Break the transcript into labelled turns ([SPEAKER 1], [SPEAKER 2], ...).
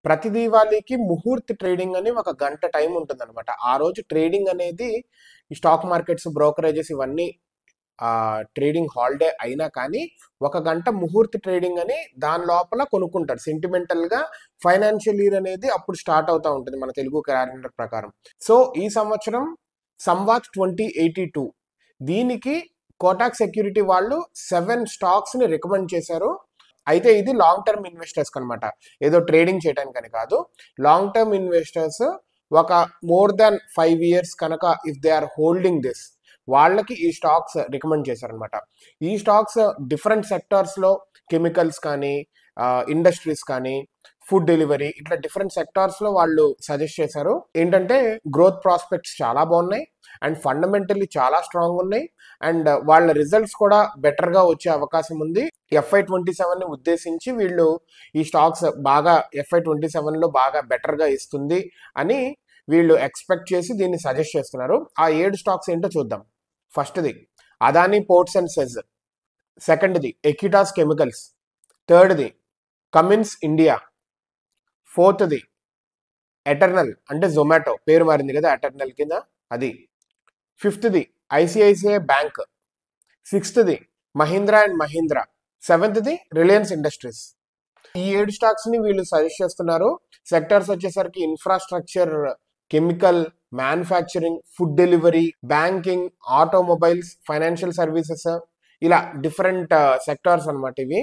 [SPEAKER 1] ప్రతి దీవాళీకి ముహూర్త్ ట్రేడింగ్ అని ఒక గంట టైం ఉంటుందన్నమాట. ఆ రోజు ట్రేడింగ్ అనేది ఈ స్టాక్ మార్కెట్స్, బ్రోకరేజెస్ ఇవన్నీ ట్రేడింగ్ హాలిడే అయినా కానీ ఒక గంట ముహూర్త్ ట్రేడింగ్ అని దాని లోపల కొనుక్కుంటారు. సెంటిమెంటల్గా ఫైనాన్షియల్ ఇయర్ అనేది అప్పుడు స్టార్ట్ అవుతూ ఉంటుంది మన తెలుగు క్యాలెండర్ ప్రకారం. సో ఈ సంవత్సరం సంవాత్ 2082 దీనికి కోటాక్ సెక్యూరిటీ వాళ్ళు 7 స్టాక్స్ని రికమెండ్ చేశారు. అయితే ఇది లాంగ్ టర్మ్ ఇన్వెస్టర్స్ అనమాట, ఏదో ట్రేడింగ్ చేయడానికని కాదు. లాంగ్ టర్మ్ ఇన్వెస్టర్స్ ఒక మోర్ దాన్ 5 years కనుక if they are holding this, వాళ్ళకి ఈ స్టాక్స్ రికమెండ్ చేశారనమాట. ఈ స్టాక్స్ డిఫరెంట్ సెక్టార్స్లో కెమికల్స్ కానీ, ఇండస్ట్రీస్ కానీ, ఫుడ్ డెలివరీ, ఇట్లా డిఫరెంట్ సెక్టార్స్లో వాళ్ళు సజెస్ట్ చేశారు. ఏంటంటే గ్రోత్ ప్రాస్పెక్ట్స్ చాలా బాగున్నాయి అండ్ ఫండమెంటల్లీ చాలా స్ట్రాంగ్ ఉన్నాయి అండ్ వాళ్ళ రిజల్ట్స్ కూడా బెటర్గా వచ్చే అవకాశం ఉంది. FY27ని ఉద్దేశించి వీళ్ళు ఈ స్టాక్స్ బాగా FY27లో బాగా బెటర్గా ఇస్తుంది అని వీళ్ళు ఎక్స్పెక్ట్ చేసి దీన్ని సజెస్ట్ చేస్తున్నారు. ఆ 7 స్టాక్స్ ఏంటో చూద్దాం. ఫస్ట్ది అదానీ పోర్ట్స్ అండ్ సెజ్, సెకండ్ది ఎక్విటాస్ కెమికల్స్, థర్డ్ది కమిన్స్ ఇండియా, ఫోర్త్ది ఎటర్నల్ అంటే జొమాటో పేరు మారింది కదా ఎటర్నల్ కింద అది, ఫిఫ్త్ది ICICI బ్యాంక్, సిక్స్త్ది మహీంద్రా అండ్ మహీంద్రా, సెవెంత్ది రిలయన్స్ ఇండస్ట్రీస్. ఈ 7 స్టాక్స్ని వీళ్ళు సజెస్ట్ చేస్తున్నారు. సెక్టర్స్ వచ్చేసరికి infrastructure, chemical, manufacturing, food delivery, banking, automobiles, financial services, ఇలా డిఫరెంట్ సెక్టార్స్ అనమాట ఇవి.